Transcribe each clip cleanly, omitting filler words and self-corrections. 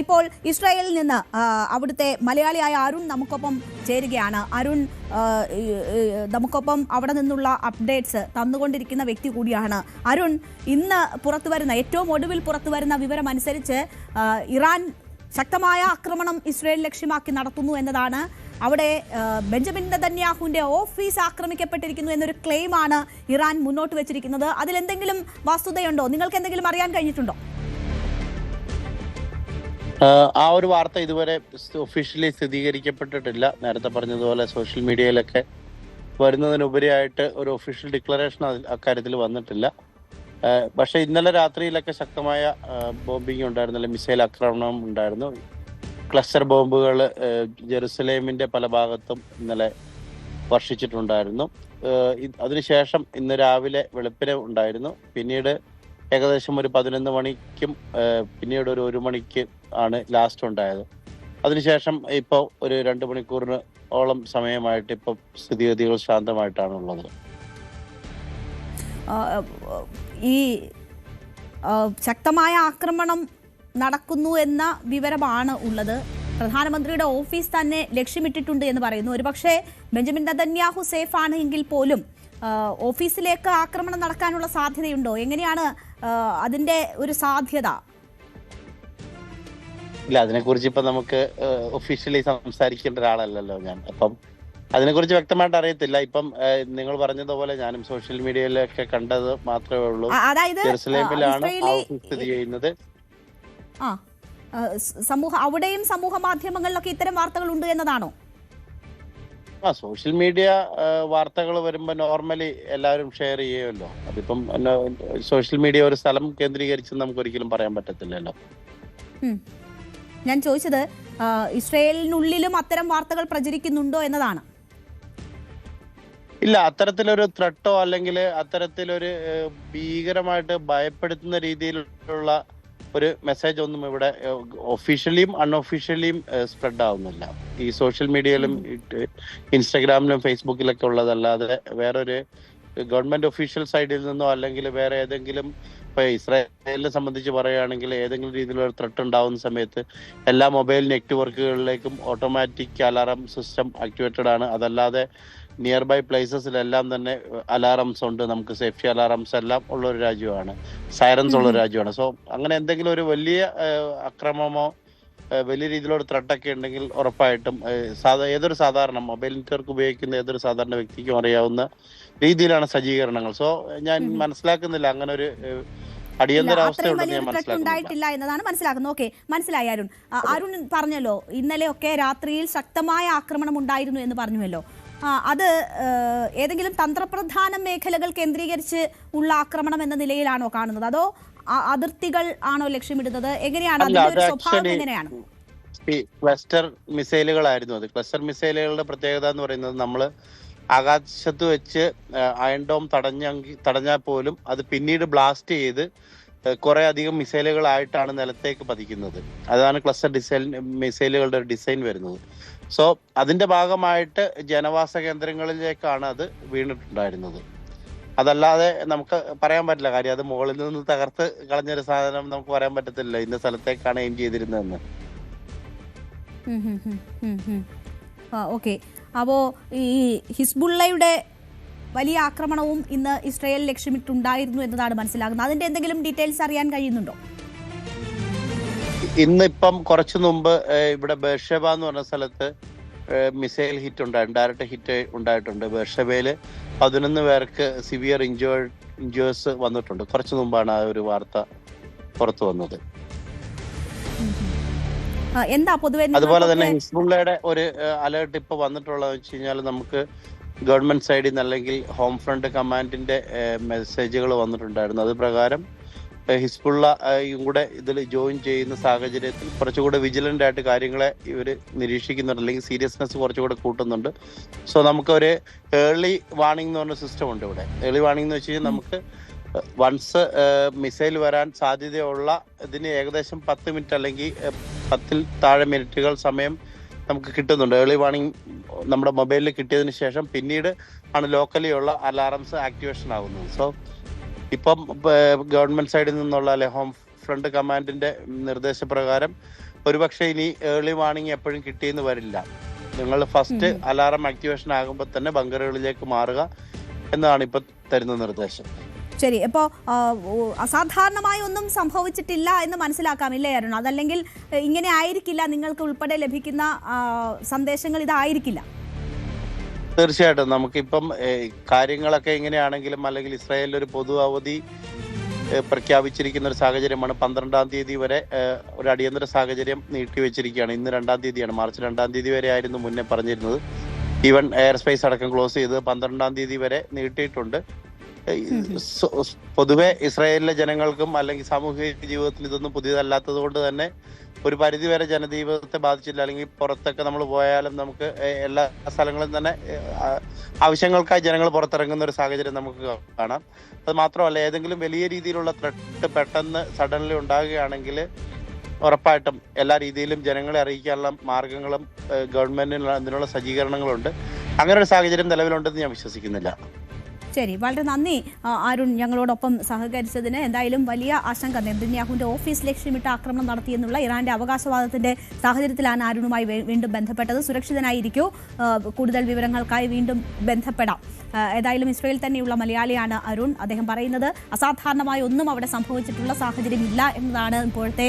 ഇപ്പോൾ ഇസ്രായേലിൽ നിന്ന് അവിടുത്തെ മലയാളിയായ അരുൺ നമുക്കൊപ്പം ചേരുകയാണ്. അരുൺ നമുക്കൊപ്പം അവിടെ നിന്നുള്ള അപ്ഡേറ്റ്സ് തന്നുകൊണ്ടിരിക്കുന്ന വ്യക്തി കൂടിയാണ്. അരുൺ, ഇന്ന് ഏറ്റവും ഒടുവിൽ പുറത്തു വരുന്ന വിവരം അനുസരിച്ച് ഇറാൻ ശക്തമായ ആക്രമണം ഇസ്രായേൽ ലക്ഷ്യമാക്കി നടത്തുന്നു എന്നതാണ്. അവിടെ ബെഞ്ചമിൻ നെതന്യാഹുവിന്റെ ഓഫീസ് ആക്രമിക്കപ്പെട്ടിരിക്കുന്നു എന്നൊരു ക്ലെയിമാണ് ഇറാൻ മുന്നോട്ട് വെച്ചിരിക്കുന്നത്. അതിലെന്തെങ്കിലും വസ്തുതയുണ്ടോ? നിങ്ങൾക്ക് എന്തെങ്കിലും അറിയാൻ കഴിഞ്ഞിട്ടുണ്ടോ? ആ ഒരു വാർത്ത ഇതുവരെ ഒഫീഷ്യലി സ്ഥിരീകരിക്കപ്പെട്ടിട്ടില്ല. നേരത്തെ പറഞ്ഞതുപോലെ സോഷ്യൽ മീഡിയയിലൊക്കെ വരുന്നതിനുപരിയായിട്ട് ഒരു ഒഫീഷ്യൽ ഡിക്ലറേഷൻ അക്കാര്യത്തിൽ വന്നിട്ടില്ല. പക്ഷെ ഇന്നലെ രാത്രിയിലൊക്കെ ശക്തമായ ബോംബിംഗ് ഉണ്ടായിരുന്നല്ലോ, മിസൈൽ ആക്രമണം ഉണ്ടായിരുന്നു. ക്ലസ്റ്റർ ബോംബുകൾ ജെറുസലേമിന്റെ പല ഭാഗത്തും ഇന്നലെ വർഷിച്ചിട്ടുണ്ടായിരുന്നു. അതിനുശേഷം ഇന്ന് രാവിലെ വെളുപ്പിനെ ഉണ്ടായിരുന്നു. പിന്നീട് ഏകദേശം ഒരു 11 മണിക്കും പിന്നീട് ഒരു 1 മണിക്ക് ആണ് ലാസ്റ്റ് ഉണ്ടായത്. അതിനുശേഷം ഇപ്പോൾ ഒരു 2 മണിക്കൂറിന് ഓളം സമയമായിട്ട് ഇപ്പോൾ സ്ഥിതിഗതികൾ ശാന്തമായിട്ടാണുള്ളത്. ഈ ശക്തമായ ആക്രമണം നടക്കുന്നു എന്ന വിവരമാണ് ഉള്ളത്. പ്രധാനമന്ത്രിയുടെ ഓഫീസ് തന്നെ ലക്ഷ്യമിട്ടിട്ടുണ്ട് എന്ന് പറയുന്നു. ഒരുപക്ഷെ ബെഞ്ചമിൻ നെതന്യാഹു സേഫ് ആണ് എങ്കിൽ പോലും ഓഫീസിലേക്ക് ആക്രമണം നടക്കാനുള്ള സാധ്യതയുണ്ടോ? എങ്ങനെയാണ് അതിന്റെ ഒരു സാധ്യത? ഇല്ല, അതിനെക്കുറിച്ച് ഇപ്പൊ നമുക്ക് ഒഫീഷ്യലി സംസാരിക്കേണ്ട ഒരാളല്ലല്ലോ ഞാൻ. അപ്പം അതിനെക്കുറിച്ച് വ്യക്തമായിട്ട് അറിയത്തില്ല. ഇപ്പം നിങ്ങൾ പറഞ്ഞതുപോലെ ഞാനും സോഷ്യൽ മീഡിയയിലൊക്കെ കണ്ടത് മാത്രമേ ഉള്ളൂ. ജെറുസലേമിലാണ് സ്ഥിതി ചെയ്യുന്നത്. അവിടെയും സമൂഹ മാധ്യമങ്ങളിലൊക്കെ ഇത്തരം വാർത്തകൾ ഉണ്ട് എന്നതാണോ? സോഷ്യൽ മീഡിയ വാർത്തകൾ വരുമ്പോൾ നോർമലി എല്ലാവരും ഷെയർ ചെയ്യുമല്ലോ. അതിപ്പം സോഷ്യൽ മീഡിയ ഒരു സ്ഥലം കേന്ദ്രീകരിച്ച് നമുക്ക് ഒരിക്കലും പറയാൻ പറ്റത്തില്ലല്ലോ. ഞാൻ ചോദിച്ചത് ഇസ്രായേലിനുള്ളിലും അത്തരം വാർത്തകൾ പ്രചരിക്കുന്നുണ്ടോ എന്നതാണ്. ഇല്ല, അത്തരത്തിലൊരു ത്രെട്ടോ അല്ലെങ്കിൽ അത്തരത്തിലൊരു ഭീകരമായിട്ട് ഭയപ്പെടുത്തുന്ന രീതിയിലുള്ള ഒരു മെസ്സേജ് ഒന്നും ഇവിടെ ഒഫീഷ്യലിയും അൺഒഫീഷ്യലിയും സ്പ്രെഡ് ആവുന്നില്ല. ഈ സോഷ്യൽ മീഡിയയിലും ഇൻസ്റ്റഗ്രാമിലും ഫേസ്ബുക്കിലൊക്കെ ഉള്ളതല്ലാതെ വേറൊരു ഗവൺമെന്റ് ഒഫീഷ്യൽ സൈഡിൽ നിന്നോ അല്ലെങ്കിൽ വേറെ ഏതെങ്കിലും, ഇപ്പൊ ഇസ്രായേലിനെ സംബന്ധിച്ച് പറയുകയാണെങ്കിൽ ഏതെങ്കിലും രീതിയിലുള്ള ത്രെട്ട് ഉണ്ടാവുന്ന സമയത്ത് എല്ലാ മൊബൈൽ നെറ്റ്വർക്കുകളിലേക്കും ഓട്ടോമാറ്റിക് അലാറം സിസ്റ്റം ആക്ടിവേറ്റഡ് ആണ്. അതല്ലാതെ നിയർ ബൈ പ്ലേസസിലെല്ലാം തന്നെ അലാറംസ് ഉണ്ട്. നമുക്ക് സേഫ്റ്റി അലാറംസ് എല്ലാം ഉള്ള ഒരു രാജ്യമാണ്, സൈറൻസ് ഉള്ള ഒരു രാജ്യമാണ്. സോ അങ്ങനെ എന്തെങ്കിലും ഒരു വലിയ അക്രമമോ വലിയ രീതിയിലുള്ള ത്രെട്ടൊക്കെ ഉണ്ടെങ്കിൽ ഉറപ്പായിട്ടും ഏതൊരു സാധാരണ മൊബൈൽ നെറ്റ്വർക്ക് ഉപയോഗിക്കുന്ന ഏതൊരു സാധാരണ വ്യക്തിക്കും അറിയാവുന്ന രീതിയിലാണ് സജ്ജീകരണങ്ങൾ. സോ ഞാൻ മനസ്സിലാക്കുന്നില്ല അങ്ങനെ ഒരു ഉണ്ടായിട്ടില്ല എന്നതാണ് മനസ്സിലാക്കുന്നത്. ഓക്കെ, മനസ്സിലായി അരുൺ. അരുൺ പറഞ്ഞല്ലോ ഇന്നലെയൊക്കെ രാത്രിയിൽ ശക്തമായ ആക്രമണം ഉണ്ടായിരുന്നു എന്ന് പറഞ്ഞുവല്ലോ. അത് ഏതെങ്കിലും തന്ത്രപ്രധാന മേഖലകൾ കേന്ദ്രീകരിച്ച് ഉള്ള ആക്രമണം എന്ന നിലയിലാണോ കാണുന്നത്, അതോ അതിർത്തികൾ ആണോ ലക്ഷ്യമിടുന്നത്? എങ്ങനെയാണ് അതിന്റെ സ്വഭാവം? എങ്ങനെയാണ്? ക്ലസ്റ്റർ മിസൈലുകളായിരുന്നു അത്. ക്ലസ്റ്റർ മിസൈലുകളുടെ പ്രത്യേകത എന്ന് പറയുന്നത് നമ്മൾ ആകാശത്ത് വെച്ച് അയൺ ഡോം തടഞ്ഞാൽ പോലും അത് പിന്നീട് ബ്ലാസ്റ്റ് ചെയ്ത് കുറെ അധികം മിസൈലുകളായിട്ടാണ് നിലത്തേക്ക് പതിക്കുന്നത്. അതാണ് ക്ലസ്റ്റർ മിസൈലുകളുടെ ഒരു ഡിസൈൻ വരുന്നത്. സോ അതിന്റെ ഭാഗമായിട്ട് ജനവാസ കേന്ദ്രങ്ങളിലേക്കാണ് അത് വീണിട്ടുണ്ടായിരുന്നത്. അതല്ലാതെ നമുക്ക് പറയാൻ പറ്റില്ല. കാര്യം അത് മുകളിൽ നിന്ന് തകർത്ത് കളഞ്ഞൊരു സാധനം നമുക്ക് പറയാൻ പറ്റത്തില്ല ഇന്ന സ്ഥലത്തേക്കാണ് എയിം ചെയ്തിരുന്നതെന്ന്. ഓക്കെ, അപ്പോ ഈ ഹിസ്ബുള്ളയുടെ വലിയ ആക്രമണവും ഇന്ന് ഇസ്രായേൽ ലക്ഷ്യമിട്ടുണ്ടായിരുന്നു എന്നതാണ് മനസ്സിലാകുന്നത്. അതിന്റെ എന്തെങ്കിലും ഡീറ്റെയിൽസ് അറിയാൻ കഴിയുന്നുണ്ടോ? ഇന്നിപ്പം കുറച്ചു മുമ്പ് ഇവിടെ ബേർഷെബ എന്ന് പറഞ്ഞ സ്ഥലത്ത് മിസൈൽ ഹിറ്റ് ഉണ്ടായിട്ടുണ്ട്, ഡയറക്റ്റ് ഹിറ്റ് ഉണ്ടായിട്ടുണ്ട്. ബേർഷെബയില് 11 പേർക്ക് സിവിയർ ഇഞ്ചേഴ്സ് വന്നിട്ടുണ്ട്. കുറച്ചു മുമ്പാണ് ആ ഒരു വാർത്ത പുറത്തു വന്നത്. അതുപോലെ തന്നെ ഹിസ്ബുള്ളയുടെ ഒരു അലേർട്ട് ഇപ്പൊ വന്നിട്ടുള്ളത് വെച്ച് കഴിഞ്ഞാൽ നമുക്ക് ഗവൺമെന്റ് സൈഡിൽ നിന്ന് അല്ലെങ്കിൽ ഹോം ഫ്രണ്ട് കമാൻഡിന്റെ മെസ്സേജുകൾ വന്നിട്ടുണ്ടായിരുന്നു. അത് പ്രകാരം ഹിസ്ബുള്ളയും കൂടെ ഇതിൽ ജോയിൻ ചെയ്യുന്ന സാഹചര്യത്തിൽ കുറച്ചുകൂടെ വിജിലന്റ് ആയിട്ട് കാര്യങ്ങളെ ഇവർ നിരീക്ഷിക്കുന്നുണ്ട്, അല്ലെങ്കിൽ സീരിയസ്നെസ് കുറച്ചുകൂടെ കൂട്ടുന്നുണ്ട്. സോ നമുക്കൊരു ഏർലി വാർണിംഗ് എന്ന് പറഞ്ഞ സിസ്റ്റം ഉണ്ട് ഇവിടെ. ഏർലി വാർണിംഗ് എന്ന് വെച്ച് കഴിഞ്ഞാൽ നമുക്ക് വൺസ് മിസൈൽ വരാൻ സാധ്യതയുള്ള ഇതിന് ഏകദേശം 10 മിനിറ്റ് അല്ലെങ്കിൽ 10-ൽ താഴെ മിനിറ്റുകൾ സമയം നമുക്ക് കിട്ടുന്നുണ്ട്. ഏർലി വാർണിംഗ് നമ്മുടെ മൊബൈലിൽ കിട്ടിയതിന് ശേഷം പിന്നീട് ആണ് ലോക്കലി ഉള്ള അലാറംസ് ആക്ടിവേഷൻ ആകുന്നത്. സോ ഇപ്പം ഗവൺമെന്റ് സൈഡിൽ നിന്നുള്ള അല്ലെ ഹോം ഫ്രണ്ട് കമാൻഡിന്റെ നിർദ്ദേശപ്രകാരം ഒരുപക്ഷെ ഇനി ഏർലി വാർണിംഗ് എപ്പോഴും കിട്ടിയെന്ന് വരില്ല. നിങ്ങൾ ഫസ്റ്റ് അലാറം ആക്ടിവേഷൻ ആകുമ്പോൾ തന്നെ ബങ്കറുകളിലേക്ക് മാറുക എന്നാണ് ഇപ്പൊ തരുന്ന നിർദ്ദേശം. ശരി, ഇപ്പോൾ അസാധാരണമായി ഒന്നും സംഭവിച്ചിട്ടില്ല എന്ന് മനസ്സിലാക്കാമില്ലേ അരുൺ? അതല്ലെങ്കിൽ ഇങ്ങനെ ആയിരിക്കില്ല, നിങ്ങൾക്ക് ഉൾപ്പെടെ ലഭിക്കുന്ന സന്ദേശങ്ങൾ ഇതായിരിക്കില്ല. തീർച്ചയായിട്ടും നമുക്കിപ്പം കാര്യങ്ങളൊക്കെ എങ്ങനെയാണെങ്കിലും അല്ലെങ്കിൽ ഇസ്രായേലിൽ ഒരു പൊതു അവധി പ്രഖ്യാപിച്ചിരിക്കുന്ന ഒരു സാഹചര്യമാണ്. 12-ാം തീയതി വരെ ഒരു അടിയന്തര സാഹചര്യം നീട്ടിവെച്ചിരിക്കുകയാണ്. ഇന്ന് 2-ാം തീയതിയാണ്, മാർച്ച് 2-ാം തീയതി വരെ ആയിരുന്നു മുന്നേ പറഞ്ഞിരുന്നത്. ഈവൻ എയർ സ്പേസ് അടക്കം ക്ലോസ് ചെയ്ത് 12-ാം തീയതി വരെ നീട്ടിയിട്ടുണ്ട്. പൊതുവെ ഇസ്രായേലിലെ ജനങ്ങൾക്കും അല്ലെങ്കിൽ സാമൂഹിക ജീവിതത്തിൽ ഇതൊന്നും പുതിയതല്ലാത്തത് കൊണ്ട് തന്നെ ഒരു പരിധിവരെ ജനജീവിതത്തെ ബാധിച്ചില്ല. അല്ലെങ്കിൽ പുറത്തൊക്കെ നമ്മൾ പോയാലും നമുക്ക് എല്ലാ സ്ഥലങ്ങളും തന്നെ ആവശ്യങ്ങൾക്കായി ജനങ്ങൾ പുറത്തിറങ്ങുന്ന ഒരു സാഹചര്യം നമുക്ക് കാണാം. അത് മാത്രമല്ല, ഏതെങ്കിലും വലിയ രീതിയിലുള്ള ത്രെട്ട് പെട്ടെന്ന് സഡൻലി ഉണ്ടാകുകയാണെങ്കിൽ ഉറപ്പായിട്ടും എല്ലാ രീതിയിലും ജനങ്ങളെ അറിയിക്കാനുള്ള മാർഗങ്ങളും ഗവൺമെന്റിന് അതിനുള്ള സജ്ജീകരണങ്ങളുണ്ട്. അങ്ങനെ ഒരു സാഹചര്യം നിലവിലുണ്ടെന്ന് ഞാൻ വിശ്വസിക്കുന്നില്ല. ശരി, വളരെ നന്ദി അരുൺ ഞങ്ങളോടൊപ്പം സഹകരിച്ചതിന്. എന്തായാലും വലിയ ആശങ്ക, നെതന്യാഹുവിന്റെ ഓഫീസ് ലക്ഷ്യമിട്ട് ആക്രമണം നടത്തിയെന്നുള്ള ഇറാന്റെ അവകാശവാദത്തിന്റെ സാഹചര്യത്തിലാണ് അരുണുമായി വീണ്ടും ബന്ധപ്പെട്ടത്. സുരക്ഷിതനായിരിക്കൂ, കൂടുതൽ വിവരങ്ങൾക്കായി വീണ്ടും ബന്ധപ്പെടാം. ഏതായാലും ഇസ്രയേൽ തന്നെയുള്ള മലയാളിയാണ് അരുൺ. അദ്ദേഹം പറയുന്നത് അസാധാരണമായി ഒന്നും അവിടെ സംഭവിച്ചിട്ടുള്ള സാഹചര്യം ഇല്ല എന്നതാണ് ഇപ്പോഴത്തെ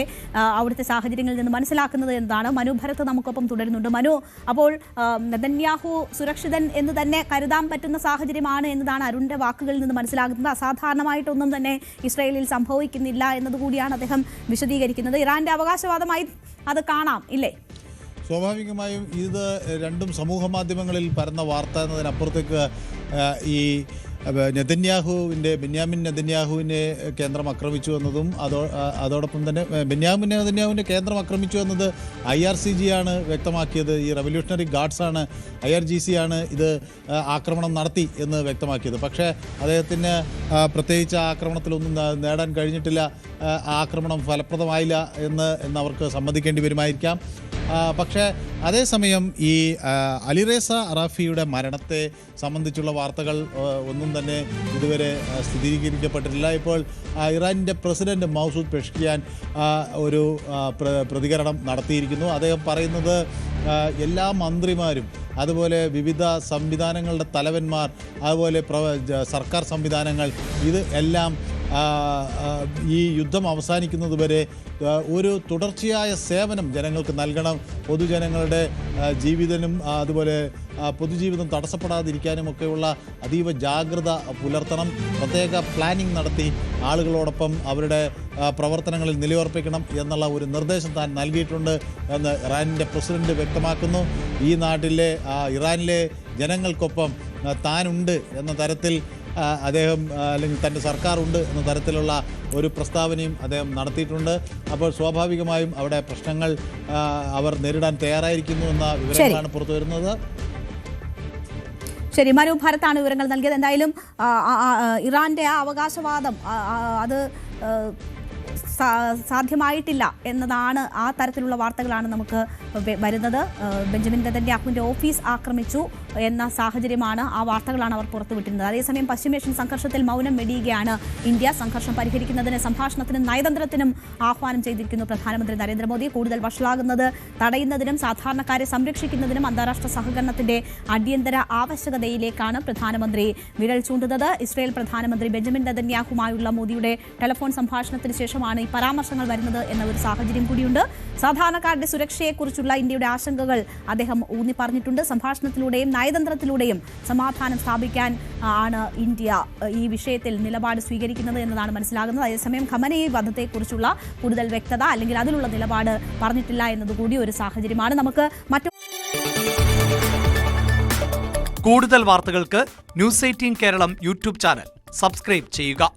അവിടുത്തെ സാഹചര്യങ്ങളിൽ നിന്ന് മനസ്സിലാക്കുന്നത് എന്നതാണ്. മനു ഭരത് നമുക്കൊപ്പം തുടരുന്നുണ്ട്. മനു, അപ്പോൾ നെതന്യാഹു സുരക്ഷിതൻ എന്ന് തന്നെ കരുതാൻ പറ്റുന്ന സാഹചര്യമാണ് എന്നതാണ് അരുണിന്റെ വാക്കുകളിൽ നിന്ന് മനസ്സിലാകുന്നത്. അസാധാരണമായിട്ടൊന്നും തന്നെ ഇസ്രായേലിൽ സംഭവിക്കുന്നില്ല എന്നതുകൂടിയാണ് അദ്ദേഹം വിശദീകരിക്കുന്നത്. ഇറാന്റെ അവകാശവാദമായി അത് കാണാം, ഇല്ലേ? സ്വാഭാവികമായും ഇത് രണ്ടും സമൂഹ മാധ്യമങ്ങളിൽ പരന്ന വാർത്ത എന്നതിനപ്പുറത്തേക്ക് ഈ ബെന്യാമിൻ നെതന്യാഹുവിനെ കേന്ദ്രം ആക്രമിച്ചു എന്നതും അതോടൊപ്പം തന്നെ ബെന്യാമിൻ നെതന്യാഹുവിൻ്റെ കേന്ദ്രം ആക്രമിച്ചു എന്നത് IRCG ആണ് വ്യക്തമാക്കിയത്. ഈ റവല്യൂഷണറി ഗാർഡ്സാണ്, IRGC ആണ് ഇത് ആക്രമണം നടത്തി എന്ന് വ്യക്തമാക്കിയത്. പക്ഷേ അദ്ദേഹത്തിന് പ്രത്യേകിച്ച് ആക്രമണത്തിലൊന്നും നേടാൻ കഴിഞ്ഞിട്ടില്ല, ആക്രമണം ഫലപ്രദമായില്ല എന്ന് അവർക്ക് സമ്മതിക്കേണ്ടി വരുമായിരിക്കാം. പക്ഷേ അതേസമയം ഈ അലിറേസ അറാഫിയുടെ മരണത്തെ സംബന്ധിച്ചുള്ള വാർത്തകൾ ഒന്നും തന്നെ ഇതുവരെ സ്ഥിരീകരിക്കപ്പെട്ടിട്ടില്ല. ഇപ്പോൾ ഇറാനിൻ്റെ പ്രസിഡന്റ് മൗസൂദ് പെഷ്കിയാൻ ഒരു പ്രതികരണം നടത്തിയിരിക്കുന്നു. അദ്ദേഹം പറയുന്നത് എല്ലാ മന്ത്രിമാരും, അതുപോലെ വിവിധ സംവിധാനങ്ങളുടെ തലവന്മാർ, അതുപോലെ സർക്കാർ സംവിധാനങ്ങൾ, ഇത് എല്ലാം ഈ യുദ്ധം അവസാനിക്കുന്നത് വരെ ഒരു തുടർച്ചയായ സേവനം ജനങ്ങൾക്ക് നൽകണം. പൊതുജനങ്ങളുടെ ജീവിതനും അതുപോലെ പൊതുജീവിതം തടസ്സപ്പെടാതിരിക്കാനുമൊക്കെയുള്ള അതീവ ജാഗ്രത പുലർത്തണം. പ്രത്യേക പ്ലാനിംഗ് നടത്തി ആളുകളോടൊപ്പം അവരുടെ പ്രവർത്തനങ്ങളിൽ നിലയുറപ്പിക്കണം എന്നുള്ള ഒരു നിർദ്ദേശം താൻ നൽകിയിട്ടുണ്ട് എന്ന് ഇറാനിൻ്റെ പ്രസിഡന്റ് വ്യക്തമാക്കുന്നു. ഈ നാട്ടിലെ ഇറാനിലെ ജനങ്ങൾക്കൊപ്പം താനുണ്ട് എന്ന തരത്തിൽ അദ്ദേഹം, അല്ലെങ്കിൽ തൻ്റെ സർക്കാരുണ്ട് എന്ന തരത്തിലുള്ള ഒരു പ്രസ്താവനയും അദ്ദേഹം നടത്തിയിട്ടുണ്ട്. അപ്പോൾ സ്വാഭാവികമായും അവിടെ പ്രശ്നങ്ങൾ അവർ നേരിടാൻ തയ്യാറായിരിക്കുന്നു എന്ന വിവരങ്ങളാണ് പുറത്തു വരുന്നത്. ശരി, മനു ഭരത്താണ് വിവരങ്ങൾ നൽകിയത്. എന്തായാലും ഇറാന്റെ ആ അവകാശവാദം അത് സാധ്യമായിട്ടില്ല എന്നതാണ്, ആ തരത്തിലുള്ള വാർത്തകളാണ് നമുക്ക് വരുന്നത്. ബെഞ്ചമിൻ നെതന്യാഹുവിൻ്റെ ഓഫീസ് ആക്രമിച്ചു എന്ന സാഹചര്യമാണ്, ആ വാർത്തകളാണ് അവർ പുറത്തുവിട്ടിരുന്നത്. അതേസമയം പശ്ചിമേഷ്യൻ സംഘർഷത്തിൽ മൗനം വെടിയുകയാണ് ഇന്ത്യ. സംഘർഷം പരിഹരിക്കുന്നതിന് സംഭാഷണത്തിനും നയതന്ത്രത്തിനും ആഹ്വാനം ചെയ്തിരിക്കുന്നു പ്രധാനമന്ത്രി നരേന്ദ്രമോദി. കൂടുതൽ വഷളാകുന്നത് തടയുന്നതിനും സാധാരണക്കാരെ സംരക്ഷിക്കുന്നതിനും അന്താരാഷ്ട്ര സഹകരണത്തിന്റെ അടിയന്തര ആവശ്യകതയിലേക്കാണ് പ്രധാനമന്ത്രി വിരൽ ചൂണ്ടുന്നത്. ഇസ്രായേൽ പ്രധാനമന്ത്രി ബെഞ്ചമിൻ നെതന്യാഹുമായുള്ള മോദിയുടെ ടെലിഫോൺ സംഭാഷണത്തിന് ശേഷമാണ് ഈ പരാമർശങ്ങൾ വരുന്നത് എന്ന ഒരു സാഹചര്യം കൂടിയുണ്ട്. സാധാരണക്കാരുടെ സുരക്ഷയെക്കുറിച്ചുള്ള ഇന്ത്യയുടെ ആശങ്കകൾ അദ്ദേഹം ഊന്നി പറഞ്ഞിട്ടുണ്ട്. സംഭാഷണത്തിലൂടെയും നയതന്ത്രത്തിലൂടെയും സമാധാനം സ്ഥാപിക്കാൻ ആണ് ഇന്ത്യ ഈ വിഷയത്തിൽ നിലപാട് സ്വീകരിക്കുന്നത് എന്നതാണ് മനസ്സിലാകുന്നത്. അതേസമയം ഖമനേയി വധത്തെക്കുറിച്ചുള്ള കൂടുതൽ വ്യക്തത അല്ലെങ്കിൽ അതിലുള്ള നിലപാട് പറഞ്ഞിട്ടില്ല എന്നതുകൂടി ഒരു സാഹചര്യമാണ്. നമുക്ക് കൂടുതൽ വാർത്തകൾക്ക് News 18 Keralam YouTube channel subscribe ചെയ്യുക.